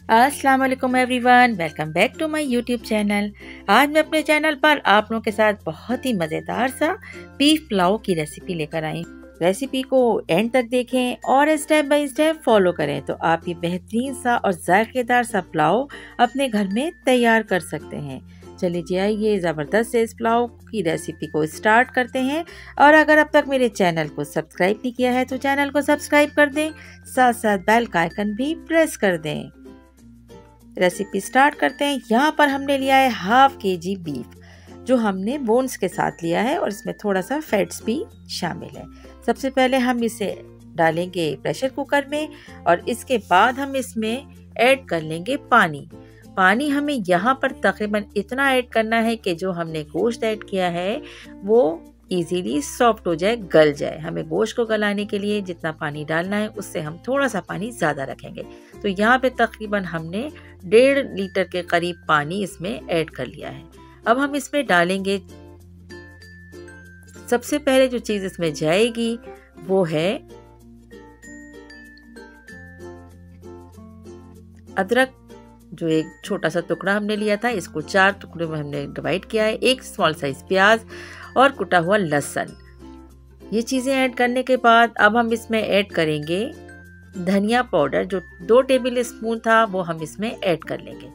अस्सलाम वालेकुम everyone, welcome back to my YouTube channel. आज मैं अपने चैनल पर आप लोगों के साथ बहुत ही मज़ेदार सा बीफ पुलाव की रेसिपी लेकर आई। रेसिपी को एंड तक देखें और स्टेप बाय स्टेप फॉलो करें तो आप ये बेहतरीन सा और जायकेदार सा पुलाव अपने घर में तैयार कर सकते हैं। चलिए जी आइए ज़बरदस्त से इस पुलाव की रेसिपी को स्टार्ट करते हैं। और अगर अब तक मेरे चैनल को सब्सक्राइब नहीं किया है तो चैनल को सब्सक्राइब कर दें, साथ साथ बेल का आइकन भी प्रेस कर दें। रेसिपी स्टार्ट करते हैं। यहाँ पर हमने लिया है हाफ केजी बीफ, जो हमने बोन्स के साथ लिया है और इसमें थोड़ा सा फैट्स भी शामिल है। सबसे पहले हम इसे डालेंगे प्रेशर कुकर में और इसके बाद हम इसमें ऐड कर लेंगे पानी। पानी हमें यहाँ पर तकरीबन इतना ऐड करना है कि जो हमने गोश्त ऐड किया है वो इजीली सॉफ्ट हो जाए, गल जाए। हमें गोश्त को गलाने के लिए जितना पानी डालना है उससे हम थोड़ा सा पानी ज़्यादा रखेंगे। तो यहाँ पे तकरीबन हमने 1.5 लीटर के करीब पानी इसमें ऐड कर लिया है। अब हम इसमें डालेंगे, सबसे पहले जो चीज़ इसमें जाएगी वो है अदरक। जो एक छोटा सा टुकड़ा हमने लिया था, इसको 4 टुकड़े में हमने डिवाइड किया है। एक स्मॉल साइज प्याज और कुटा हुआ लहसुन। ये चीज़ें ऐड करने के बाद अब हम इसमें ऐड करेंगे धनिया पाउडर, जो 2 टेबल स्पून था वो हम इसमें ऐड कर लेंगे।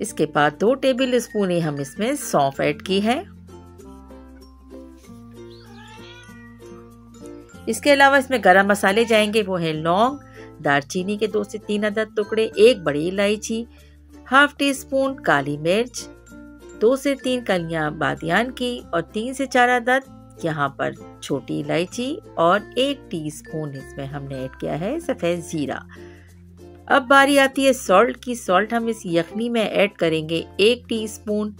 इसके बाद 2 टेबल स्पून ही हम इसमें सौंफ ऐड की है। इसके अलावा इसमें गरम मसाले जाएंगे, वो है लौंग, दालचीनी के 2 से 3 अदद टुकड़े, 1 बड़ी इलायची, हाफ टी स्पून काली मिर्च, 2 से 3 कलियां बादियान की और 3 से 4 अदद यहाँ पर छोटी इलायची और 1 टीस्पून इसमें हमने ऐड किया है सफ़ेद जीरा। अब बारी आती है सॉल्ट की। सॉल्ट हम इस यखनी में ऐड करेंगे 1 टीस्पून।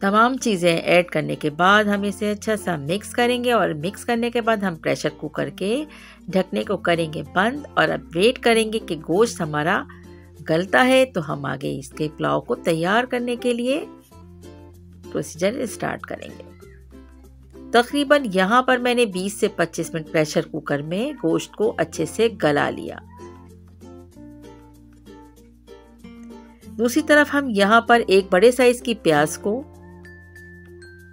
तमाम चीज़ें ऐड करने के बाद हम इसे अच्छा सा मिक्स करेंगे और मिक्स करने के बाद हम प्रेशर कुकर के ढकने को करेंगे बंद और अब वेट करेंगे कि गोश्त हमारा गलता है तो हम आगे इसके पुलाव को तैयार करने के लिए प्रोसीजर स्टार्ट करेंगे। तकरीबन यहाँ पर मैंने 20 से 25 मिनट प्रेशर कुकर में गोश्त को अच्छे से गला लिया। दूसरी तरफ हम यहाँ पर एक बड़े साइज की प्याज को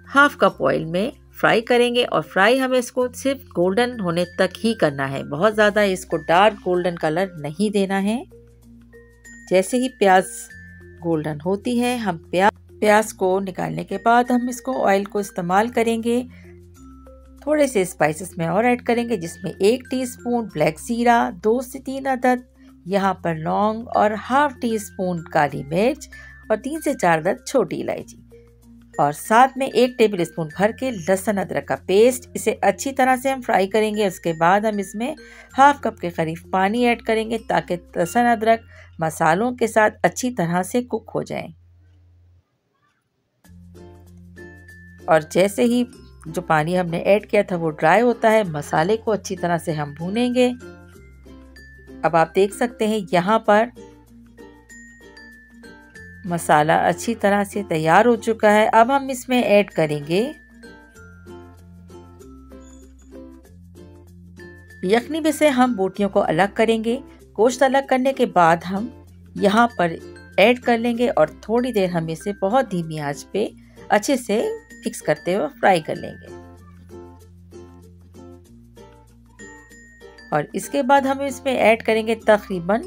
हाफ कप ऑयल में फ्राई करेंगे और फ्राई हमें इसको सिर्फ गोल्डन होने तक ही करना है। बहुत ज़्यादा इसको डार्क गोल्डन कलर नहीं देना है। जैसे ही प्याज गोल्डन होती है हम प्याज को निकालने के बाद हम इसको ऑयल को इस्तेमाल करेंगे। थोड़े से स्पाइसेस में और ऐड करेंगे, जिसमें 1 टीस्पून ब्लैक जीरा, 2 से 3 अदद यहाँ पर लौंग और हाफ टी स्पून काली मिर्च और 3 से 4 अदद छोटी इलायची और साथ में 1 टेबल स्पून भर के लहसुन अदरक का पेस्ट। इसे अच्छी तरह से हम फ्राई करेंगे। उसके बाद हम इसमें हाफ कप के करीब पानी ऐड करेंगे ताकि लहसुन अदरक मसालों के साथ अच्छी तरह से कुक हो जाए। और जैसे ही जो पानी हमने ऐड किया था वो ड्राई होता है, मसाले को अच्छी तरह से हम भूनेंगे। अब आप देख सकते हैं यहाँ पर मसाला अच्छी तरह से तैयार हो चुका है। अब हम इसमें ऐड करेंगे यखनी में से हम बोटियों को अलग करेंगे। गोश्त अलग करने के बाद हम यहाँ पर ऐड कर लेंगे और थोड़ी देर हम इसे बहुत धीमी आंच पे अच्छे से मिक्स करते हुए फ्राई कर लेंगे। और इसके बाद हम इसमें ऐड करेंगे तकरीबन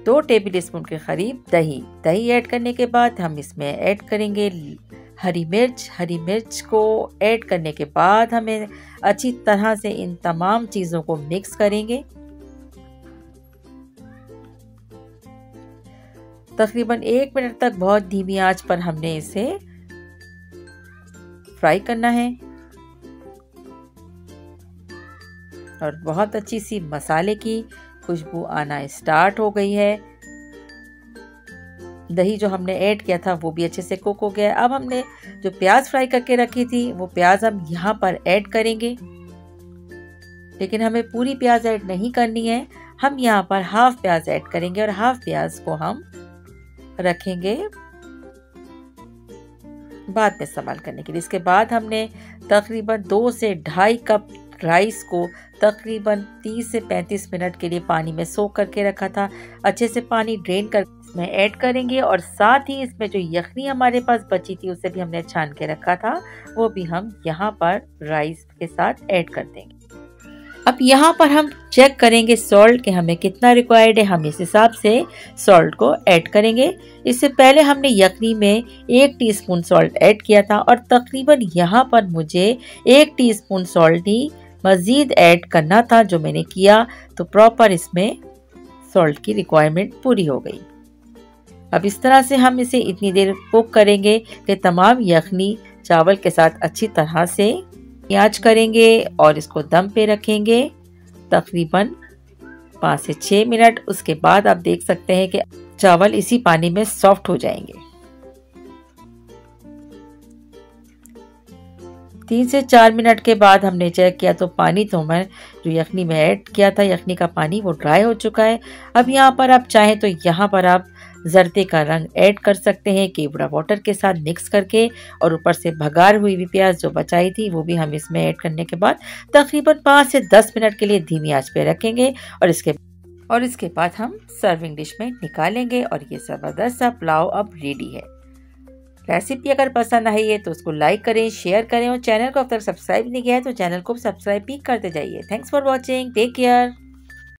2 टेबल स्पून के करीब दही ऐड करने के बाद हम इसमें ऐड करेंगे हरी मिर्च। हरी मिर्च को ऐड करने के बाद हमें अच्छी तरह से इन तमाम चीज़ों को मिक्स करेंगे। तकरीबन 1 मिनट तक बहुत धीमी आंच पर हमने इसे फ्राई करना है और बहुत अच्छी सी मसाले की खुशबू आना स्टार्ट हो गई है। दही जो हमने ऐड किया था वो भी अच्छे से कुक हो गया। अब हमने जो प्याज फ्राई करके रखी थी वो प्याज हम यहाँ पर ऐड करेंगे, लेकिन हमें पूरी प्याज ऐड नहीं करनी है। हम यहाँ पर हाफ प्याज ऐड करेंगे और हाफ प्याज को हम रखेंगे बाद में इस्तेमाल करने के लिए। इसके बाद हमने तकरीबन 2 से ढाई कप राइस को तकरीबन 30 से 35 मिनट के लिए पानी में सोख करके रखा था। अच्छे से पानी ड्रेन कर इसमें ऐड करेंगे और साथ ही इसमें जो यखनी हमारे पास बची थी उसे भी हमने छान के रखा था, वो भी हम यहाँ पर राइस के साथ ऐड कर देंगे। अब यहाँ पर हम चेक करेंगे सॉल्ट कि हमें कितना रिक्वायर्ड है, हम इस हिसाब से सॉल्ट को ऐड करेंगे। इससे पहले हमने यखनी में 1 टीस्पून सॉल्ट ऐड किया था और तकरीबन यहाँ पर मुझे 1 टीस्पून सॉल्ट ही मज़ीद ऐड करना था, जो मैंने किया, तो प्रॉपर इसमें सॉल्ट की रिक्वायरमेंट पूरी हो गई। अब इस तरह से हम इसे इतनी देर कुक करेंगे कि तमाम यखनी चावल के साथ अच्छी तरह से आंच करेंगे और इसको दम पे रखेंगे तकरीबन 5 से 6 मिनट। उसके बाद आप देख सकते हैं कि चावल इसी पानी में सॉफ्ट हो जाएंगे। 3 से 4 मिनट के बाद हमने चेक किया तो पानी तो मैं जो यखनी में ऐड किया था, यखनी का पानी, वो ड्राई हो चुका है। अब यहाँ पर आप चाहें तो यहाँ पर आप जर्दे का रंग ऐड कर सकते हैं केवड़ा वाटर के साथ मिक्स करके, और ऊपर से भगार हुई हुई प्याज जो बचाई थी वो भी हम इसमें ऐड करने के बाद तकरीबन 5 से 10 मिनट के लिए धीमी आंच पे रखेंगे और इसके बाद हम सर्विंग डिश में निकालेंगे और ये ज़बरदस्त सा पुलाव अब रेडी है। रेसिपी अगर पसंद आई है तो उसको लाइक करें, शेयर करें और चैनल को अब तक सब्सक्राइब नहीं किया है तो चैनल को सब्सक्राइब भी करते जाइए। Thanks for watching, take care.